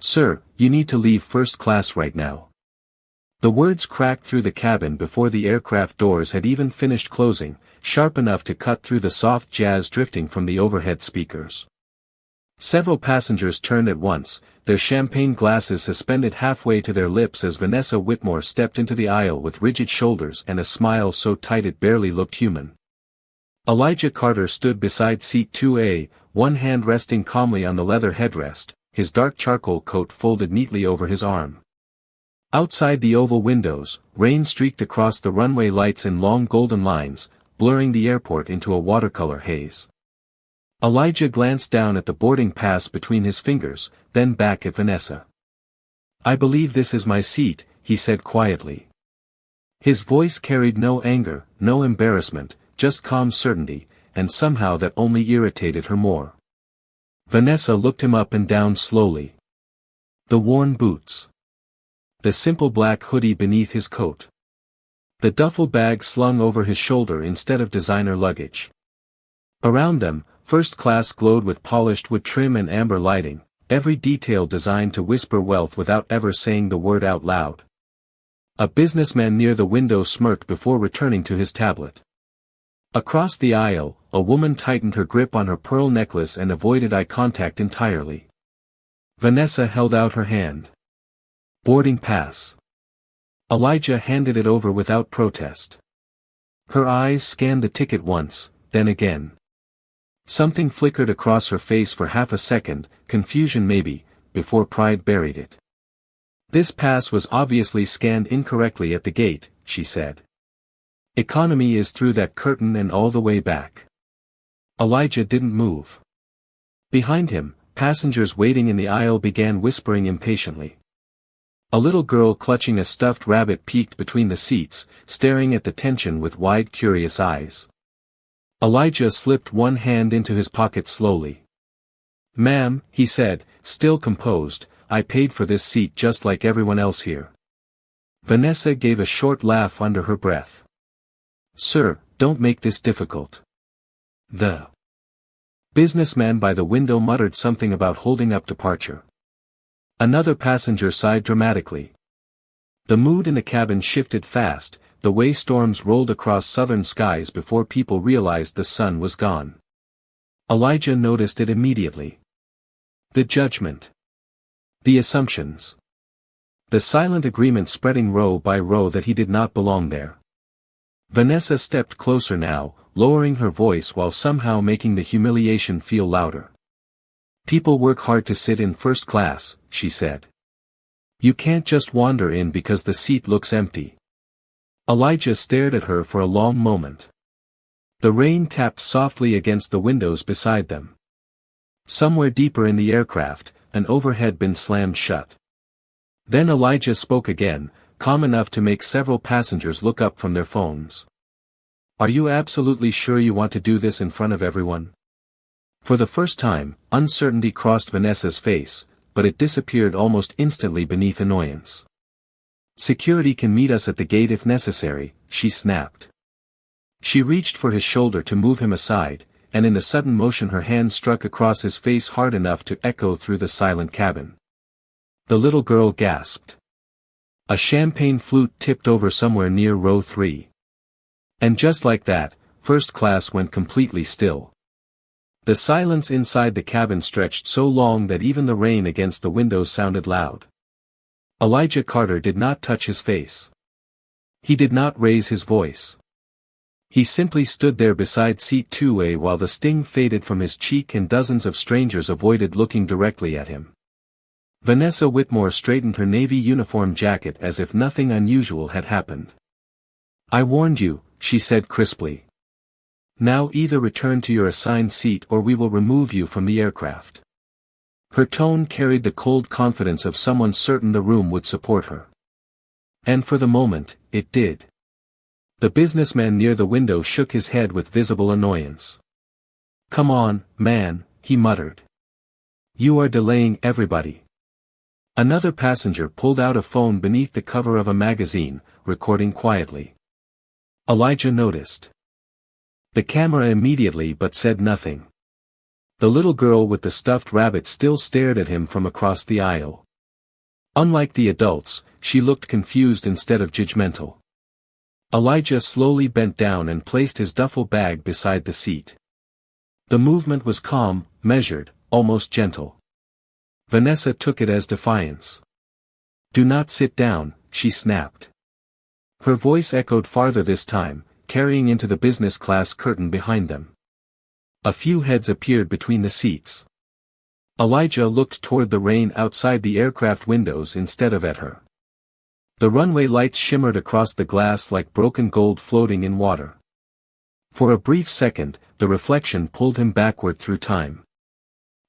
"Sir, you need to leave first class right now." The words cracked through the cabin before the aircraft doors had even finished closing, sharp enough to cut through the soft jazz drifting from the overhead speakers. Several passengers turned at once, their champagne glasses suspended halfway to their lips as Vanessa Whitmore stepped into the aisle with rigid shoulders and a smile so tight it barely looked human. Elijah Carter stood beside seat 2A, one hand resting calmly on the leather headrest, his dark charcoal coat folded neatly over his arm. Outside the oval windows, rain streaked across the runway lights in long golden lines, blurring the airport into a watercolor haze. Elijah glanced down at the boarding pass between his fingers, then back at Vanessa. "I believe this is my seat," he said quietly. His voice carried no anger, no embarrassment, just calm certainty, and somehow that only irritated her more. Vanessa looked him up and down slowly. The worn boots. The simple black hoodie beneath his coat. The duffel bag slung over his shoulder instead of designer luggage. Around them, first class glowed with polished wood trim and amber lighting, every detail designed to whisper wealth without ever saying the word out loud. A businessman near the window smirked before returning to his tablet. Across the aisle, a woman tightened her grip on her pearl necklace and avoided eye contact entirely. Vanessa held out her hand. "Boarding pass." Elijah handed it over without protest. Her eyes scanned the ticket once, then again. Something flickered across her face for half a second, confusion maybe, before pride buried it. "This pass was obviously scanned incorrectly at the gate," she said. "Economy is through that curtain and all the way back." Elijah didn't move. Behind him, passengers waiting in the aisle began whispering impatiently. A little girl clutching a stuffed rabbit peeked between the seats, staring at the tension with wide curious eyes. Elijah slipped one hand into his pocket slowly. "Ma'am," he said, still composed, "I paid for this seat just like everyone else here." Vanessa gave a short laugh under her breath. "Sir, don't make this difficult." The businessman by the window muttered something about holding up departure. Another passenger sighed dramatically. The mood in the cabin shifted fast, the way storms rolled across southern skies before people realized the sun was gone. Elijah noticed it immediately. The judgment. The assumptions. The silent agreement spreading row by row that he did not belong there. Vanessa stepped closer now, lowering her voice while somehow making the humiliation feel louder. "People work hard to sit in first class," she said. "You can't just wander in because the seat looks empty." Elijah stared at her for a long moment. The rain tapped softly against the windows beside them. Somewhere deeper in the aircraft, an overhead bin slammed shut. Then Elijah spoke again, calm enough to make several passengers look up from their phones. "Are you absolutely sure you want to do this in front of everyone?" For the first time, uncertainty crossed Vanessa's face, but it disappeared almost instantly beneath annoyance. "Security can meet us at the gate if necessary," she snapped. She reached for his shoulder to move him aside, and in a sudden motion her hand struck across his face hard enough to echo through the silent cabin. The little girl gasped. A champagne flute tipped over somewhere near row 3. And just like that, first class went completely still. The silence inside the cabin stretched so long that even the rain against the windows sounded loud. Elijah Carter did not touch his face. He did not raise his voice. He simply stood there beside seat 2A while the sting faded from his cheek and dozens of strangers avoided looking directly at him. Vanessa Whitmore straightened her navy uniform jacket as if nothing unusual had happened. "I warned you," she said crisply. "Now either return to your assigned seat or we will remove you from the aircraft." Her tone carried the cold confidence of someone certain the room would support her. And for the moment, it did. The businessman near the window shook his head with visible annoyance. "Come on, man," he muttered. "You are delaying everybody." Another passenger pulled out a phone beneath the cover of a magazine, recording quietly. Elijah noticed the camera immediately but said nothing. The little girl with the stuffed rabbit still stared at him from across the aisle. Unlike the adults, she looked confused instead of judgmental. Elijah slowly bent down and placed his duffel bag beside the seat. The movement was calm, measured, almost gentle. Vanessa took it as defiance. "Do not sit down," she snapped. Her voice echoed farther this time, carrying into the business class curtain behind them. A few heads appeared between the seats. Elijah looked toward the rain outside the aircraft windows instead of at her. The runway lights shimmered across the glass like broken gold floating in water. For a brief second, the reflection pulled him backward through time.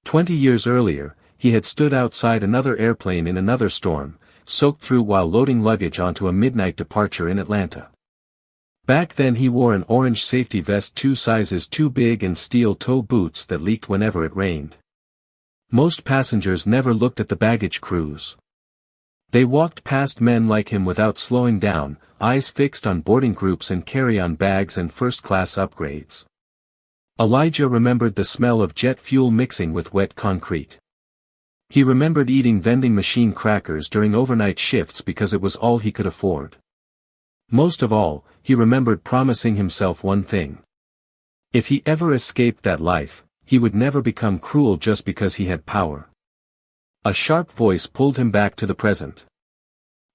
20 years earlier, he had stood outside another airplane in another storm, soaked through while loading luggage onto a midnight departure in Atlanta. Back then he wore an orange safety vest 2 sizes too big and steel-toe boots that leaked whenever it rained. Most passengers never looked at the baggage crews. They walked past men like him without slowing down, eyes fixed on boarding groups and carry-on bags and first-class upgrades. Elijah remembered the smell of jet fuel mixing with wet concrete. He remembered eating vending machine crackers during overnight shifts because it was all he could afford. Most of all, he remembered promising himself one thing. If he ever escaped that life, he would never become cruel just because he had power. A sharp voice pulled him back to the present.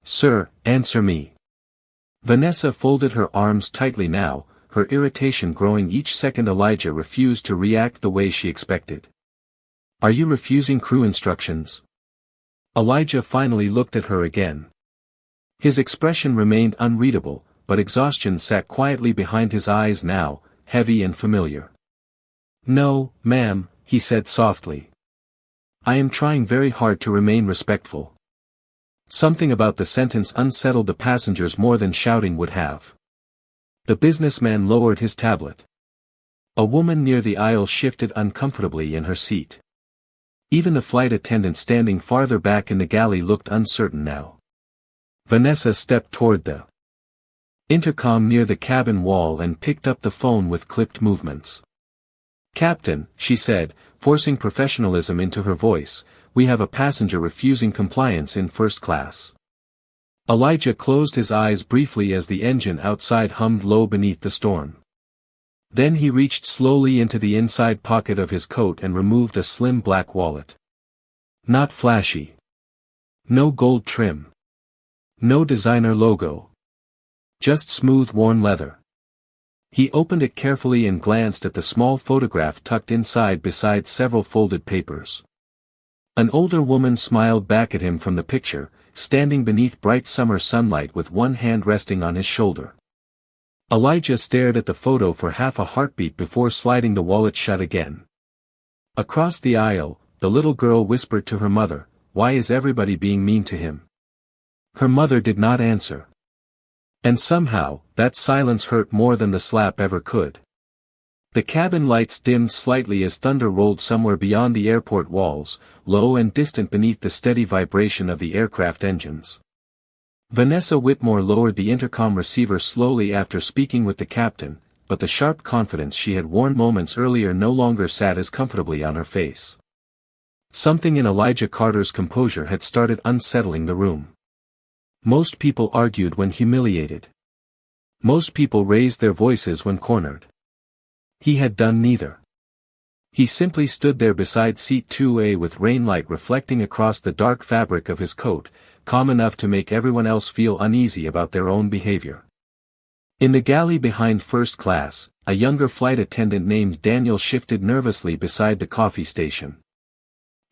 "Sir, answer me." Vanessa folded her arms tightly now, her irritation growing each second. Elijah refused to react the way she expected. "Are you refusing crew instructions?" Elijah finally looked at her again. His expression remained unreadable, but exhaustion sat quietly behind his eyes now, heavy and familiar. "No, ma'am," he said softly. "I am trying very hard to remain respectful." Something about the sentence unsettled the passengers more than shouting would have. The businessman lowered his tablet. A woman near the aisle shifted uncomfortably in her seat. Even the flight attendant standing farther back in the galley looked uncertain now. Vanessa stepped toward the intercom near the cabin wall and picked up the phone with clipped movements. "Captain," she said, forcing professionalism into her voice, "we have a passenger refusing compliance in first class." Elijah closed his eyes briefly as the engine outside hummed low beneath the storm. Then he reached slowly into the inside pocket of his coat and removed a slim black wallet. Not flashy. No gold trim. No designer logo. Just smooth worn leather. He opened it carefully and glanced at the small photograph tucked inside beside several folded papers. An older woman smiled back at him from the picture, standing beneath bright summer sunlight with one hand resting on his shoulder. Elijah stared at the photo for half a heartbeat before sliding the wallet shut again. Across the aisle, the little girl whispered to her mother, "Why is everybody being mean to him?" Her mother did not answer. And somehow, that silence hurt more than the slap ever could. The cabin lights dimmed slightly as thunder rolled somewhere beyond the airport walls, low and distant beneath the steady vibration of the aircraft engines. Vanessa Whitmore lowered the intercom receiver slowly after speaking with the captain, but the sharp confidence she had worn moments earlier no longer sat as comfortably on her face. Something in Elijah Carter's composure had started unsettling the room. Most people argued when humiliated. Most people raised their voices when cornered. He had done neither. He simply stood there beside seat 2A with rainlight reflecting across the dark fabric of his coat, calm enough to make everyone else feel uneasy about their own behavior. In the galley behind first class, a younger flight attendant named Daniel shifted nervously beside the coffee station.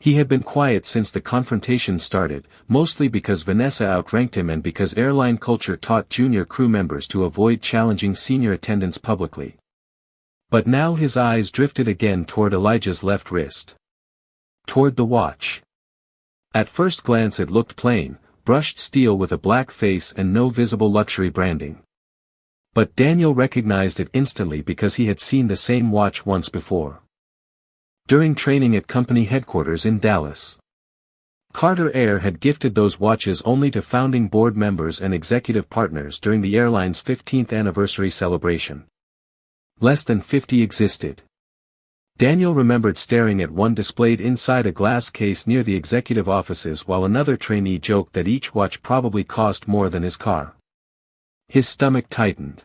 He had been quiet since the confrontation started, mostly because Vanessa outranked him and because airline culture taught junior crew members to avoid challenging senior attendants publicly. But now his eyes drifted again toward Elijah's left wrist. Toward the watch. At first glance it looked plain, brushed steel with a black face and no visible luxury branding. But Daniel recognized it instantly because he had seen the same watch once before. During training at company headquarters in Dallas. Carter Air had gifted those watches only to founding board members and executive partners during the airline's 15th anniversary celebration. Less than 50 existed. Daniel remembered staring at one displayed inside a glass case near the executive offices while another trainee joked that each watch probably cost more than his car. His stomach tightened.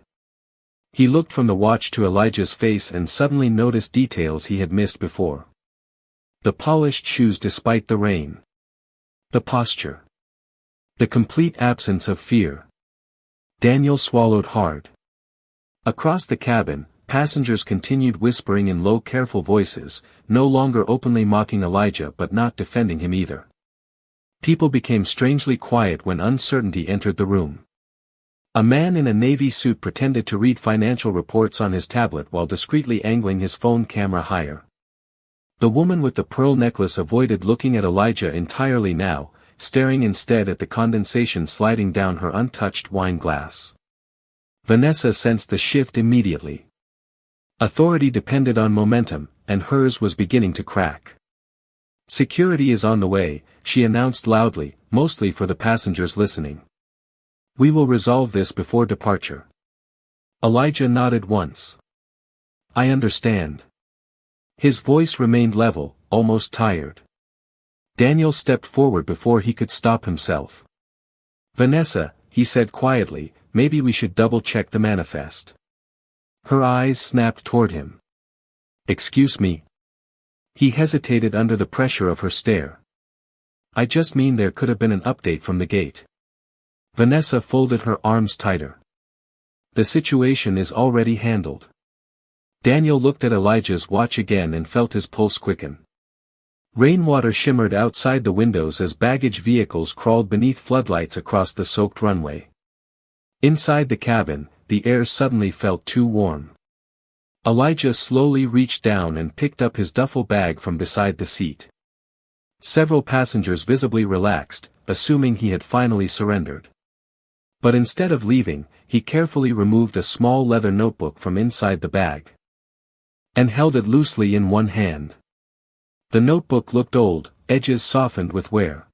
He looked from the watch to Elijah's face and suddenly noticed details he had missed before. The polished shoes despite the rain. The posture. The complete absence of fear. Daniel swallowed hard. Across the cabin, passengers continued whispering in low careful voices, no longer openly mocking Elijah but not defending him either. People became strangely quiet when uncertainty entered the room. A man in a navy suit pretended to read financial reports on his tablet while discreetly angling his phone camera higher. The woman with the pearl necklace avoided looking at Elijah entirely now, staring instead at the condensation sliding down her untouched wine glass. Vanessa sensed the shift immediately. Authority depended on momentum, and hers was beginning to crack. "Security is on the way," she announced loudly, mostly for the passengers listening. "We will resolve this before departure." Elijah nodded once. "I understand." His voice remained level, almost tired. Daniel stepped forward before he could stop himself. "Vanessa," he said quietly, "maybe we should double-check the manifest." Her eyes snapped toward him. "Excuse me?" He hesitated under the pressure of her stare. "I just mean there could have been an update from the gate." Vanessa folded her arms tighter. "The situation is already handled." Daniel looked at Elijah's watch again and felt his pulse quicken. Rainwater shimmered outside the windows as baggage vehicles crawled beneath floodlights across the soaked runway. Inside the cabin, the air suddenly felt too warm. Elijah slowly reached down and picked up his duffel bag from beside the seat. Several passengers visibly relaxed, assuming he had finally surrendered. But instead of leaving, he carefully removed a small leather notebook from inside the bag. And held it loosely in one hand. The notebook looked old, edges softened with wear.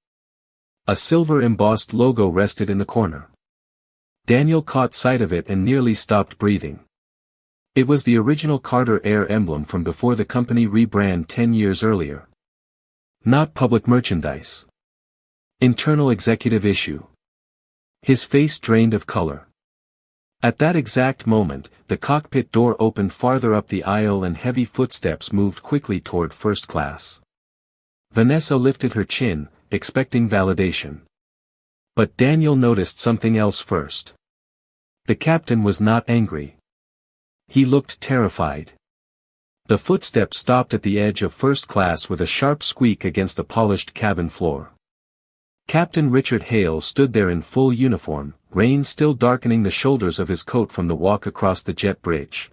A silver-embossed logo rested in the corner. Daniel caught sight of it and nearly stopped breathing. It was the original Carter Air emblem from before the company rebrand 10 years earlier. Not public merchandise. Internal executive issue. His face drained of color. At that exact moment, the cockpit door opened farther up the aisle and heavy footsteps moved quickly toward first class. Vanessa lifted her chin, expecting validation. But Daniel noticed something else first. The captain was not angry. He looked terrified. The footsteps stopped at the edge of first class with a sharp squeak against the polished cabin floor. Captain Richard Hale stood there in full uniform, rain still darkening the shoulders of his coat from the walk across the jet bridge.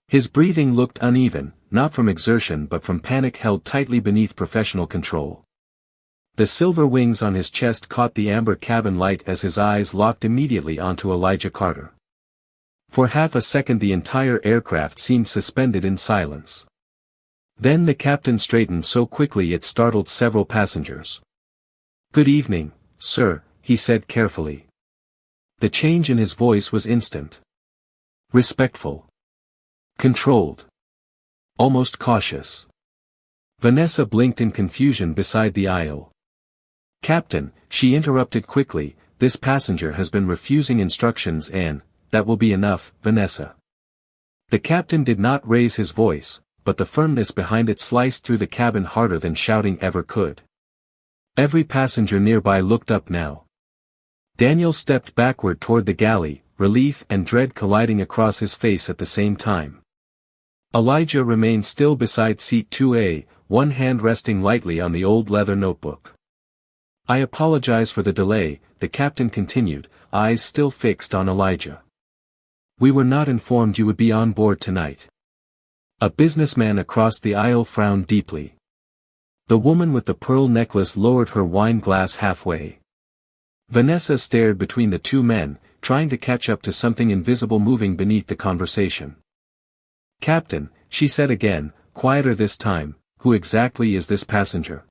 His breathing looked uneven, not from exertion but from panic held tightly beneath professional control. The silver wings on his chest caught the amber cabin light as his eyes locked immediately onto Elijah Carter. For half a second the entire aircraft seemed suspended in silence. Then the captain straightened so quickly it startled several passengers. "Good evening, sir," he said carefully. The change in his voice was instant. Respectful. Controlled. Almost cautious. Vanessa blinked in confusion beside the aisle. "Captain," she interrupted quickly, "this passenger has been refusing instructions and, that will be enough, Vanessa." The captain did not raise his voice, but the firmness behind it sliced through the cabin harder than shouting ever could. Every passenger nearby looked up now. Daniel stepped backward toward the galley, relief and dread colliding across his face at the same time. Elijah remained still beside seat 2A, one hand resting lightly on the old leather notebook. "I apologize for the delay," the captain continued, eyes still fixed on Elijah. "We were not informed you would be on board tonight." A businessman across the aisle frowned deeply. The woman with the pearl necklace lowered her wine glass halfway. Vanessa stared between the two men, trying to catch up to something invisible moving beneath the conversation. "Captain," she said again, quieter this time, "who exactly is this passenger?"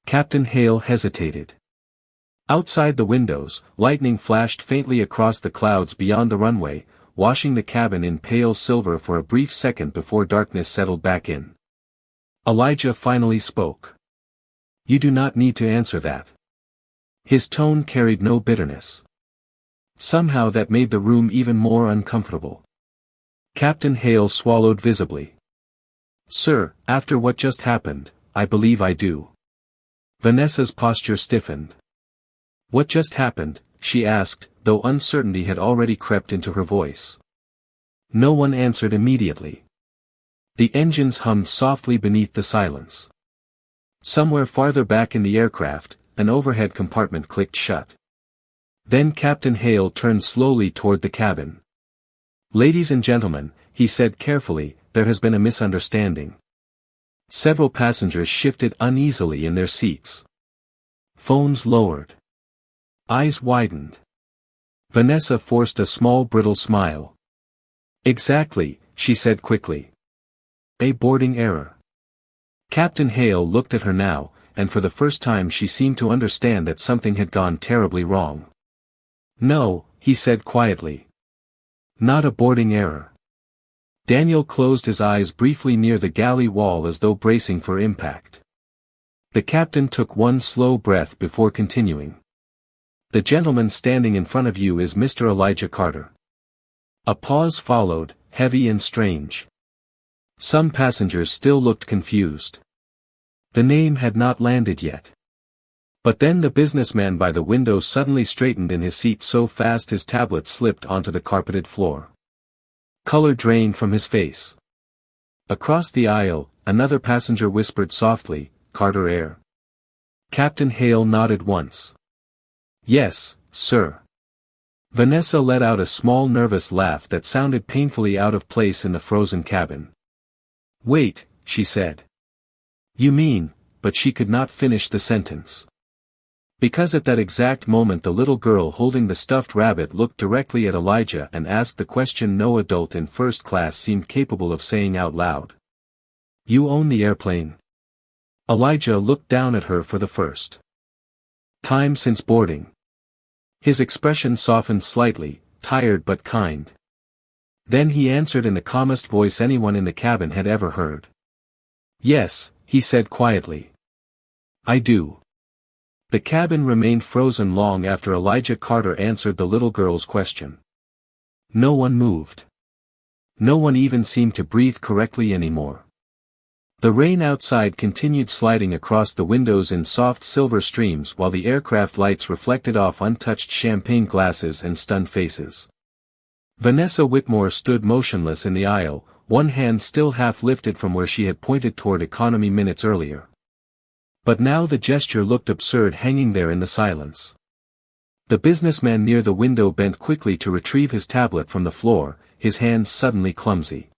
Captain Hale hesitated. Outside the windows, lightning flashed faintly across the clouds beyond the runway, washing the cabin in pale silver for a brief second before darkness settled back in. Elijah finally spoke. "You do not need to answer that." His tone carried no bitterness. Somehow that made the room even more uncomfortable. Captain Hale swallowed visibly. "Sir, after what just happened, I believe I do." Vanessa's posture stiffened. "What just happened?" she asked, though uncertainty had already crept into her voice. No one answered immediately. The engines hummed softly beneath the silence. Somewhere farther back in the aircraft, an overhead compartment clicked shut. Then Captain Hale turned slowly toward the cabin. "Ladies and gentlemen," he said carefully, "there has been a misunderstanding." Several passengers shifted uneasily in their seats. Phones lowered. Eyes widened. Vanessa forced a small brittle smile. "Exactly," she said quickly. "A boarding error." Captain Hale looked at her now, and for the first time she seemed to understand that something had gone terribly wrong. "No," he said quietly. "Not a boarding error." Daniel closed his eyes briefly near the galley wall as though bracing for impact. The captain took one slow breath before continuing. "The gentleman standing in front of you is Mr. Elijah Carter." A pause followed, heavy and strange. Some passengers still looked confused. The name had not landed yet. But then the businessman by the window suddenly straightened in his seat so fast his tablet slipped onto the carpeted floor. Color drained from his face. Across the aisle, another passenger whispered softly, "Carter Air." Captain Hale nodded once. "Yes, sir." Vanessa let out a small nervous laugh that sounded painfully out of place in the frozen cabin. "Wait," she said. "You mean," but she could not finish the sentence. Because at that exact moment the little girl holding the stuffed rabbit looked directly at Elijah and asked the question no adult in first class seemed capable of saying out loud. "You own the airplane?" Elijah looked down at her for the first time since boarding. His expression softened slightly, tired but kind. Then he answered in the calmest voice anyone in the cabin had ever heard. "Yes," he said quietly. "I do." The cabin remained frozen long after Elijah Carter answered the little girl's question. No one moved. No one even seemed to breathe correctly anymore. The rain outside continued sliding across the windows in soft silver streams while the aircraft lights reflected off untouched champagne glasses and stunned faces. Vanessa Whitmore stood motionless in the aisle, one hand still half lifted from where she had pointed toward economy minutes earlier. But now the gesture looked absurd hanging there in the silence. The businessman near the window bent quickly to retrieve his tablet from the floor, his hands suddenly clumsy.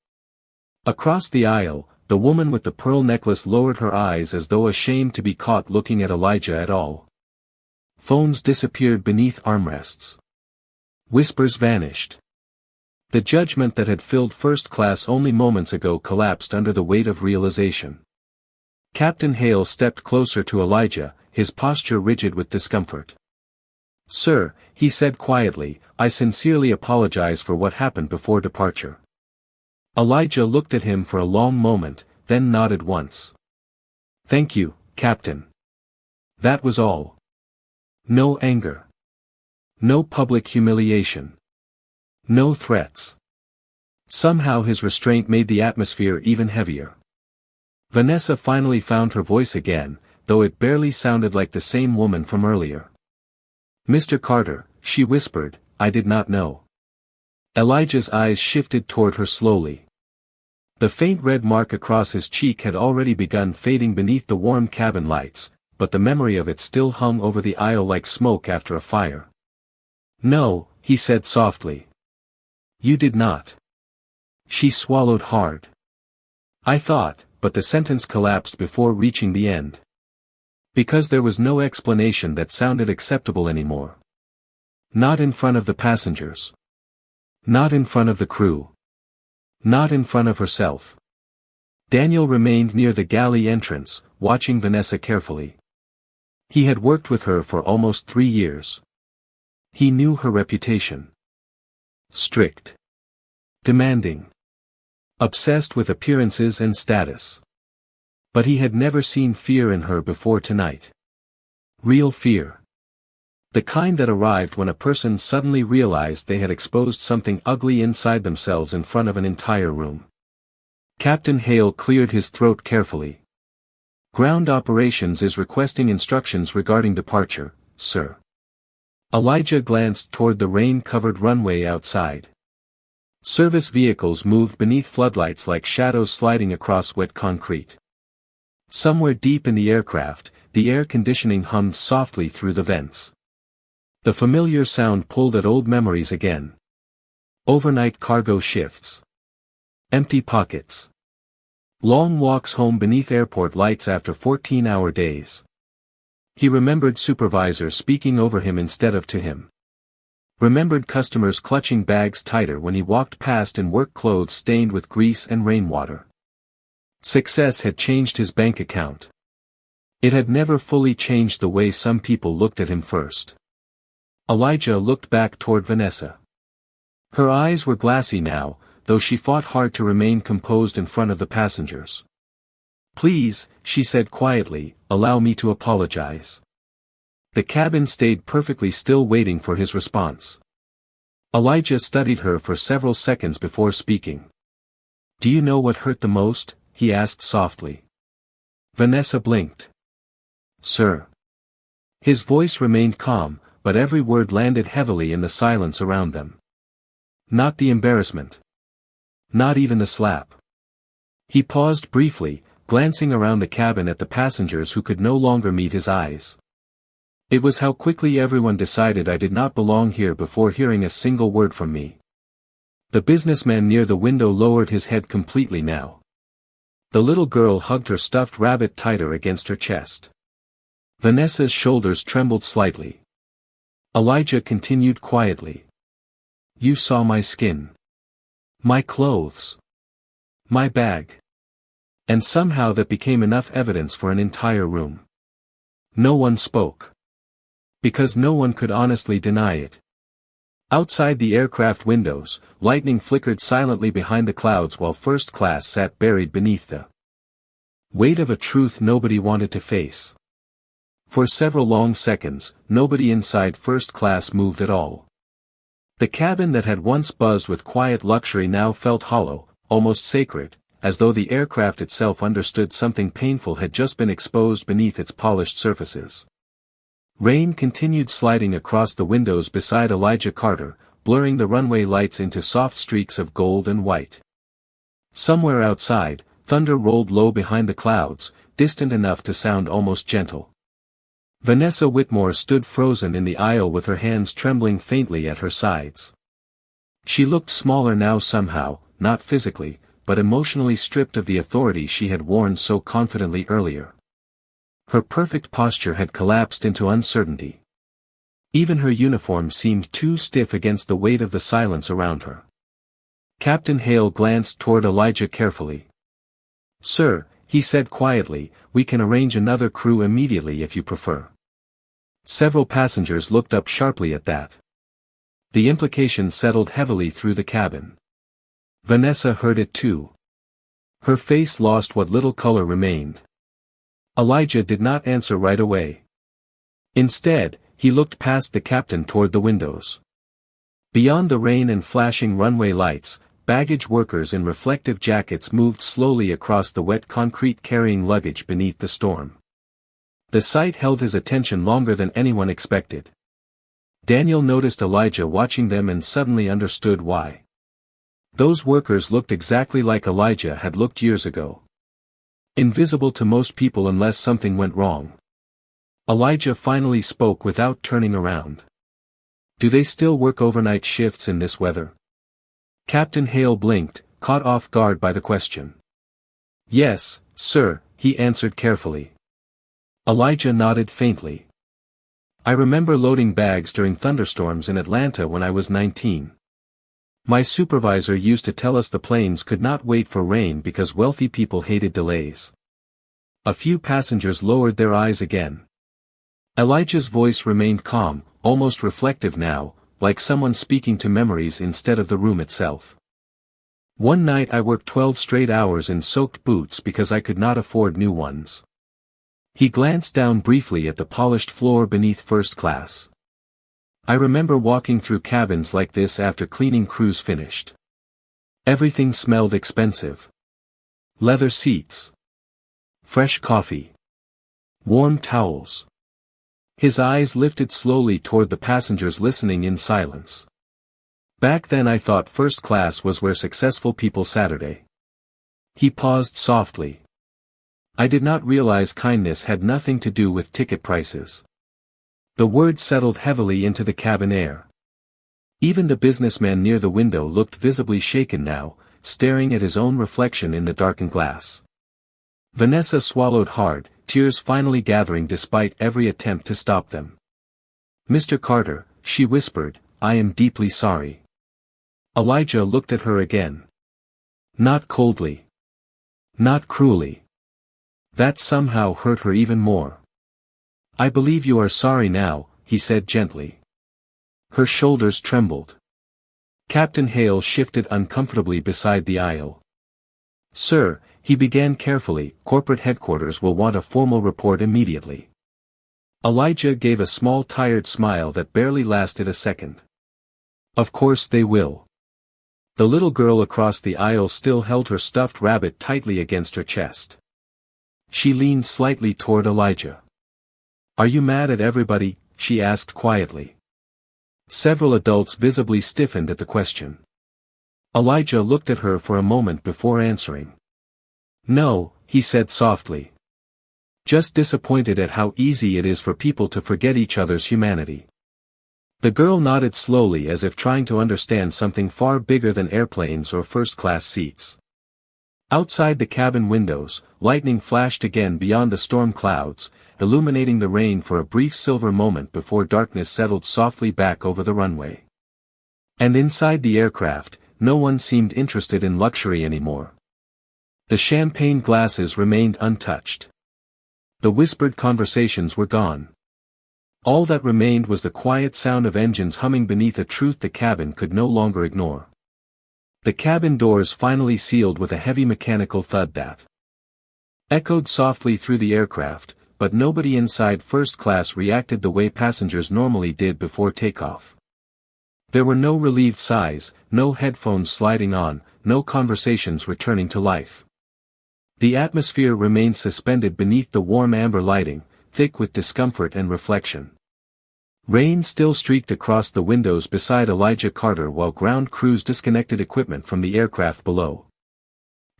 Across the aisle, the woman with the pearl necklace lowered her eyes as though ashamed to be caught looking at Elijah at all. Phones disappeared beneath armrests. Whispers vanished. The judgment that had filled first class only moments ago collapsed under the weight of realization. Captain Hale stepped closer to Elijah, his posture rigid with discomfort. "Sir," he said quietly, "I sincerely apologize for what happened before departure." Elijah looked at him for a long moment, then nodded once. "Thank you, Captain." That was all. No anger. No public humiliation. No threats. Somehow his restraint made the atmosphere even heavier. Vanessa finally found her voice again, though it barely sounded like the same woman from earlier. "Mr. Carter," she whispered, "I did not know." Elijah's eyes shifted toward her slowly. The faint red mark across his cheek had already begun fading beneath the warm cabin lights, but the memory of it still hung over the aisle like smoke after a fire. "No," he said softly. "You did not." She swallowed hard. "I thought," but the sentence collapsed before reaching the end. Because there was no explanation that sounded acceptable anymore. Not in front of the passengers. Not in front of the crew. Not in front of herself. Daniel remained near the galley entrance, watching Vanessa carefully. He had worked with her for almost 3 years. He knew her reputation. Strict. Demanding. Obsessed with appearances and status. But he had never seen fear in her before tonight. Real fear. The kind that arrived when a person suddenly realized they had exposed something ugly inside themselves in front of an entire room. Captain Hale cleared his throat carefully. Ground operations is requesting instructions regarding departure, sir. Elijah glanced toward the rain-covered runway outside. Service vehicles moved beneath floodlights like shadows sliding across wet concrete. Somewhere deep in the aircraft, the air conditioning hummed softly through the vents. The familiar sound pulled at old memories again. Overnight cargo shifts. Empty pockets. Long walks home beneath airport lights after 14-hour days. He remembered supervisors speaking over him instead of to him. Remembered customers clutching bags tighter when he walked past in work clothes stained with grease and rainwater. Success had changed his bank account. It had never fully changed the way some people looked at him first. Elijah looked back toward Vanessa. Her eyes were glassy now, though she fought hard to remain composed in front of the passengers. "Please," she said quietly, "allow me to apologize." The cabin stayed perfectly still waiting for his response. Elijah studied her for several seconds before speaking. "Do you know what hurt the most?" he asked softly. Vanessa blinked. "Sir." His voice remained calm, but every word landed heavily in the silence around them. "Not the embarrassment. Not even the slap." He paused briefly, glancing around the cabin at the passengers who could no longer meet his eyes. "It was how quickly everyone decided I did not belong here before hearing a single word from me." The businessman near the window lowered his head completely now. The little girl hugged her stuffed rabbit tighter against her chest. Vanessa's shoulders trembled slightly. Elijah continued quietly. "You saw my skin. My clothes. My bag. And somehow that became enough evidence for an entire room." No one spoke. Because no one could honestly deny it. Outside the aircraft windows, lightning flickered silently behind the clouds while first class sat buried beneath the weight of a truth nobody wanted to face. For several long seconds, nobody inside first class moved at all. The cabin that had once buzzed with quiet luxury now felt hollow, almost sacred, as though the aircraft itself understood something painful had just been exposed beneath its polished surfaces. Rain continued sliding across the windows beside Elijah Carter, blurring the runway lights into soft streaks of gold and white. Somewhere outside, thunder rolled low behind the clouds, distant enough to sound almost gentle. Vanessa Whitmore stood frozen in the aisle with her hands trembling faintly at her sides. She looked smaller now somehow, not physically, but emotionally stripped of the authority she had worn so confidently earlier. Her perfect posture had collapsed into uncertainty. Even her uniform seemed too stiff against the weight of the silence around her. Captain Hale glanced toward Elijah carefully. "Sir," he said quietly, "we can arrange another crew immediately if you prefer." Several passengers looked up sharply at that. The implication settled heavily through the cabin. Vanessa heard it too. Her face lost what little color remained. Elijah did not answer right away. Instead, he looked past the captain toward the windows. Beyond the rain and flashing runway lights, baggage workers in reflective jackets moved slowly across the wet concrete carrying luggage beneath the storm. The sight held his attention longer than anyone expected. Daniel noticed Elijah watching them and suddenly understood why. Those workers looked exactly like Elijah had looked years ago. Invisible to most people unless something went wrong. Elijah finally spoke without turning around. "Do they still work overnight shifts in this weather?" Captain Hale blinked, caught off guard by the question. "Yes, sir," he answered carefully. Elijah nodded faintly. "I remember loading bags during thunderstorms in Atlanta when I was 19. My supervisor used to tell us the planes could not wait for rain because wealthy people hated delays." A few passengers lowered their eyes again. Elijah's voice remained calm, almost reflective now, like someone speaking to memories instead of the room itself. One night I worked 12 straight hours in soaked boots because I could not afford new ones. He glanced down briefly at the polished floor beneath first class. I remember walking through cabins like this after cleaning crews finished. Everything smelled expensive. Leather seats. Fresh coffee. Warm towels. His eyes lifted slowly toward the passengers listening in silence. Back then I thought first class was where successful people Saturday. He paused softly. I did not realize kindness had nothing to do with ticket prices. The word settled heavily into the cabin air. Even the businessman near the window looked visibly shaken now, staring at his own reflection in the darkened glass. Vanessa swallowed hard, tears finally gathering despite every attempt to stop them. "Mr. Carter," she whispered, "I am deeply sorry." Elijah looked at her again. Not coldly. Not cruelly. That somehow hurt her even more. "I believe you are sorry now," he said gently. Her shoulders trembled. Captain Hale shifted uncomfortably beside the aisle. "Sir," he began carefully, "corporate headquarters will want a formal report immediately." Elijah gave a small tired smile that barely lasted a second. "Of course they will." The little girl across the aisle still held her stuffed rabbit tightly against her chest. She leaned slightly toward Elijah. "Are you mad at everybody?" she asked quietly. Several adults visibly stiffened at the question. Elijah looked at her for a moment before answering. "No," he said softly. "Just disappointed at how easy it is for people to forget each other's humanity." The girl nodded slowly as if trying to understand something far bigger than airplanes or first-class seats. Outside the cabin windows, lightning flashed again beyond the storm clouds, illuminating the rain for a brief silver moment before darkness settled softly back over the runway. And inside the aircraft, no one seemed interested in luxury anymore. The champagne glasses remained untouched. The whispered conversations were gone. All that remained was the quiet sound of engines humming beneath a truth the cabin could no longer ignore. The cabin doors finally sealed with a heavy mechanical thud that echoed softly through the aircraft, but nobody inside first class reacted the way passengers normally did before takeoff. There were no relieved sighs, no headphones sliding on, no conversations returning to life. The atmosphere remained suspended beneath the warm amber lighting, thick with discomfort and reflection. Rain still streaked across the windows beside Elijah Carter while ground crews disconnected equipment from the aircraft below.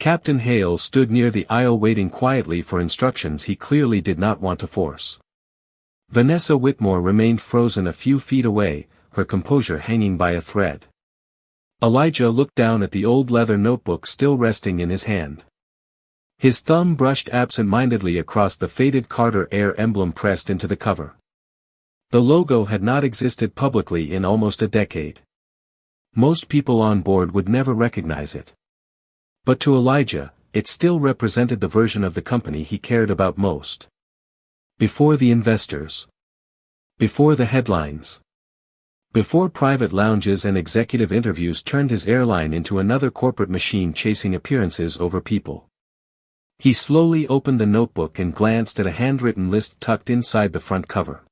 Captain Hale stood near the aisle waiting quietly for instructions he clearly did not want to force. Vanessa Whitmore remained frozen a few feet away, her composure hanging by a thread. Elijah looked down at the old leather notebook still resting in his hand. His thumb brushed absent-mindedly across the faded Carter Air emblem pressed into the cover. The logo had not existed publicly in almost a decade. Most people on board would never recognize it. But to Elijah, it still represented the version of the company he cared about most. Before the investors. Before the headlines. Before private lounges and executive interviews turned his airline into another corporate machine chasing appearances over people. He slowly opened the notebook and glanced at a handwritten list tucked inside the front cover.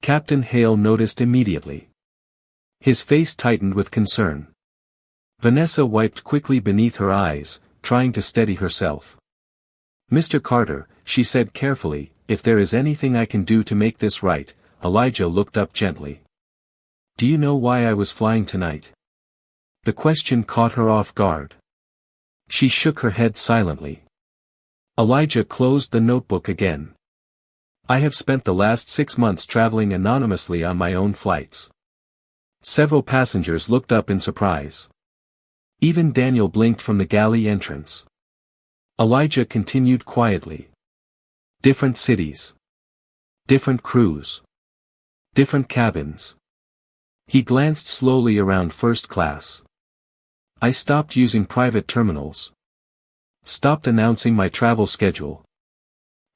Captain Hale noticed immediately. His face tightened with concern. Vanessa wiped quickly beneath her eyes, trying to steady herself. "Mr. Carter," she said carefully, "if there is anything I can do to make this right." Elijah looked up gently. "Do you know why I was flying tonight?" The question caught her off guard. She shook her head silently. Elijah closed the notebook again. "I have spent the last 6 months traveling anonymously on my own flights." Several passengers looked up in surprise. Even Daniel blinked from the galley entrance. Elijah continued quietly. "Different cities. Different crews. Different cabins." He glanced slowly around first class. "I stopped using private terminals. Stopped announcing my travel schedule.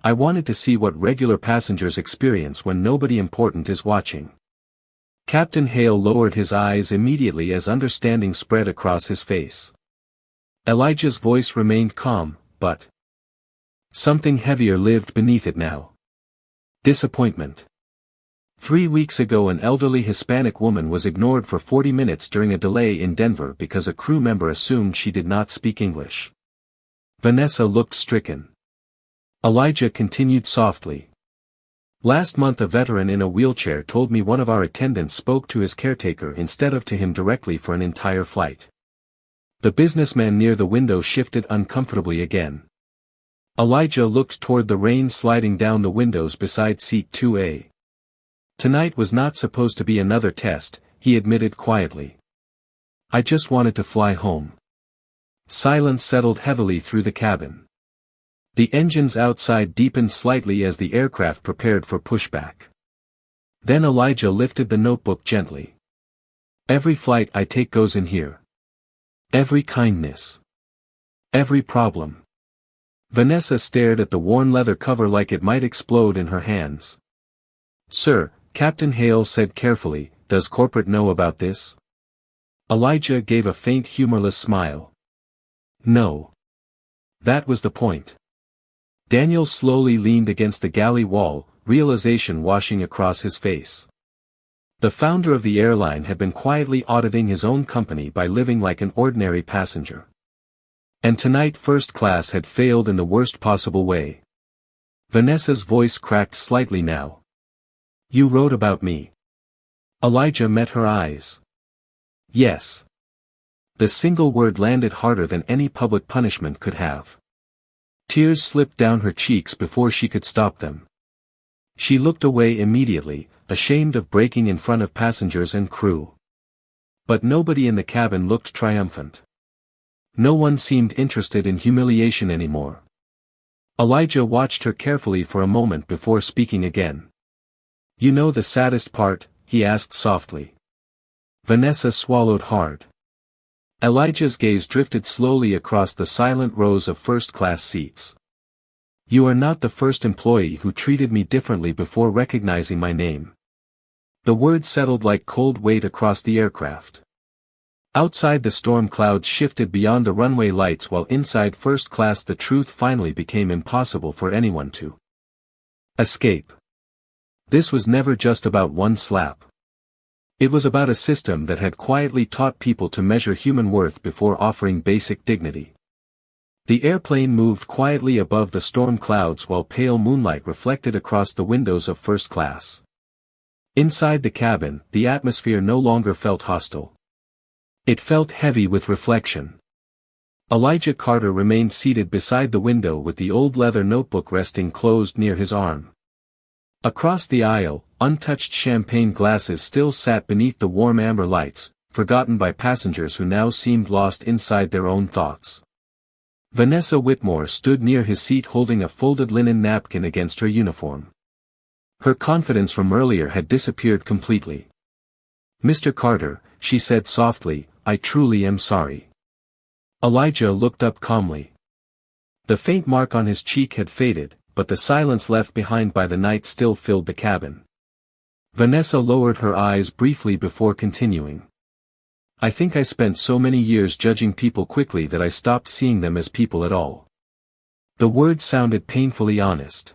I wanted to see what regular passengers experience when nobody important is watching." Captain Hale lowered his eyes immediately as understanding spread across his face. Elijah's voice remained calm, but something heavier lived beneath it now. Disappointment. 3 weeks ago an elderly Hispanic woman was ignored for 40 minutes during a delay in Denver because a crew member assumed she did not speak English. Vanessa looked stricken. Elijah continued softly. Last month a veteran in a wheelchair told me one of our attendants spoke to his caretaker instead of to him directly for an entire flight. The businessman near the window shifted uncomfortably again. Elijah looked toward the rain sliding down the windows beside seat 2A. Tonight was not supposed to be another test, he admitted quietly. I just wanted to fly home. Silence settled heavily through the cabin. The engines outside deepened slightly as the aircraft prepared for pushback. Then Elijah lifted the notebook gently. Every flight I take goes in here. Every kindness. Every problem. Vanessa stared at the worn leather cover like it might explode in her hands. Sir, Captain Hale said carefully, does corporate know about this? Elijah gave a faint humorless smile. No. That was the point. Daniel slowly leaned against the galley wall, realization washing across his face. The founder of the airline had been quietly auditing his own company by living like an ordinary passenger. And tonight first class had failed in the worst possible way. Vanessa's voice cracked slightly now. You wrote about me. Elijah met her eyes. Yes. The single word landed harder than any public punishment could have. Tears slipped down her cheeks before she could stop them. She looked away immediately, ashamed of breaking in front of passengers and crew. But nobody in the cabin looked triumphant. No one seemed interested in humiliation anymore. Elijah watched her carefully for a moment before speaking again. You know the saddest part, he asked softly. Vanessa swallowed hard. Elijah's gaze drifted slowly across the silent rows of first-class seats. You are not the first employee who treated me differently before recognizing my name. The word settled like cold weight across the aircraft. Outside the storm clouds shifted beyond the runway lights while inside first class the truth finally became impossible for anyone to escape. This was never just about one slap. It was about a system that had quietly taught people to measure human worth before offering basic dignity. The airplane moved quietly above the storm clouds while pale moonlight reflected across the windows of first class. Inside the cabin, the atmosphere no longer felt hostile. It felt heavy with reflection. Elijah Carter remained seated beside the window with the old leather notebook resting closed near his arm. Across the aisle, untouched champagne glasses still sat beneath the warm amber lights, forgotten by passengers who now seemed lost inside their own thoughts. Vanessa Whitmore stood near his seat holding a folded linen napkin against her uniform. Her confidence from earlier had disappeared completely. Mr. Carter, she said softly, I truly am sorry. Elijah looked up calmly. The faint mark on his cheek had faded, but the silence left behind by the night still filled the cabin. Vanessa lowered her eyes briefly before continuing. I think I spent so many years judging people quickly that I stopped seeing them as people at all. The words sounded painfully honest.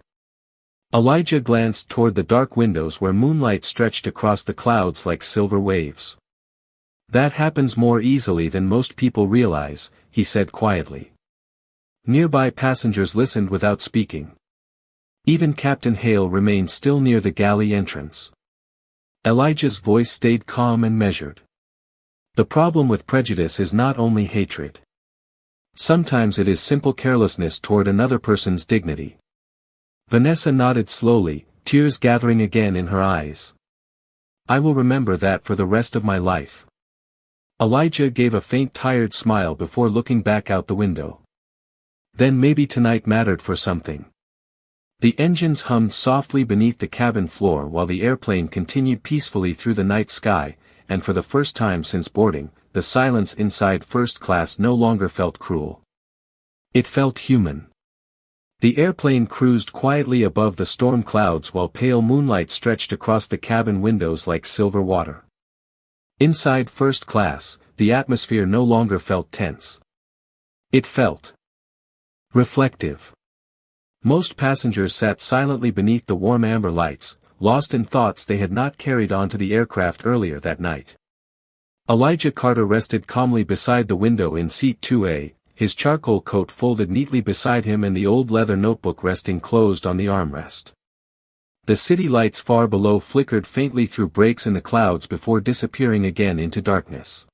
Elijah glanced toward the dark windows where moonlight stretched across the clouds like silver waves. That happens more easily than most people realize, he said quietly. Nearby passengers listened without speaking. Even Captain Hale remained still near the galley entrance. Elijah's voice stayed calm and measured. The problem with prejudice is not only hatred. Sometimes it is simple carelessness toward another person's dignity. Vanessa nodded slowly, tears gathering again in her eyes. I will remember that for the rest of my life. Elijah gave a faint tired smile before looking back out the window. Then maybe tonight mattered for something. The engines hummed softly beneath the cabin floor while the airplane continued peacefully through the night sky, and for the first time since boarding, the silence inside first class no longer felt cruel. It felt human. The airplane cruised quietly above the storm clouds while pale moonlight stretched across the cabin windows like silver water. Inside first class, the atmosphere no longer felt tense. It felt reflective. Most passengers sat silently beneath the warm amber lights, lost in thoughts they had not carried onto the aircraft earlier that night. Elijah Carter rested calmly beside the window in seat 2A, his charcoal coat folded neatly beside him and the old leather notebook resting closed on the armrest. The city lights far below flickered faintly through breaks in the clouds before disappearing again into darkness.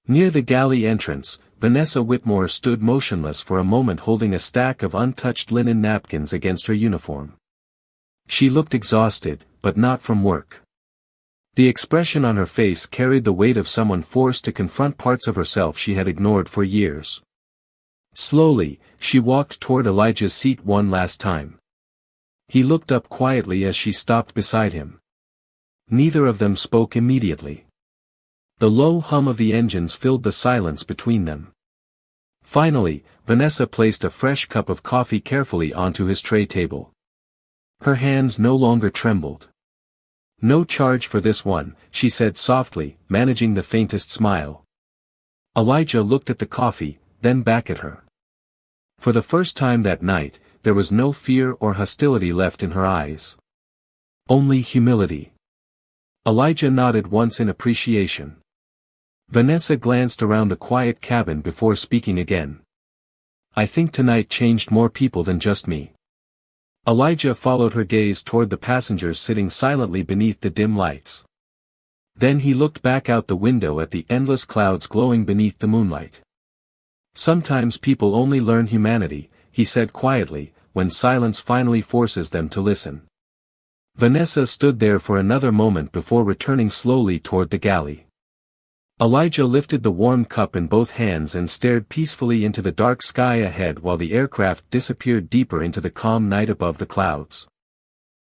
Near the galley entrance, Vanessa Whitmore stood motionless for a moment holding a stack of untouched linen napkins against her uniform. She looked exhausted, but not from work. The expression on her face carried the weight of someone forced to confront parts of herself she had ignored for years. Slowly, she walked toward Elijah's seat one last time. He looked up quietly as she stopped beside him. Neither of them spoke immediately. The low hum of the engines filled the silence between them. Finally, Vanessa placed a fresh cup of coffee carefully onto his tray table. Her hands no longer trembled. "No charge for this one," she said softly, managing the faintest smile. Elijah looked at the coffee, then back at her. For the first time that night, there was no fear or hostility left in her eyes. Only humility. Elijah nodded once in appreciation. Vanessa glanced around the quiet cabin before speaking again. "I think tonight changed more people than just me." Elijah followed her gaze toward the passengers sitting silently beneath the dim lights. Then he looked back out the window at the endless clouds glowing beneath the moonlight. "Sometimes people only learn humanity," he said quietly, "when silence finally forces them to listen." Vanessa stood there for another moment before returning slowly toward the galley. Elijah lifted the warm cup in both hands and stared peacefully into the dark sky ahead while the aircraft disappeared deeper into the calm night above the clouds.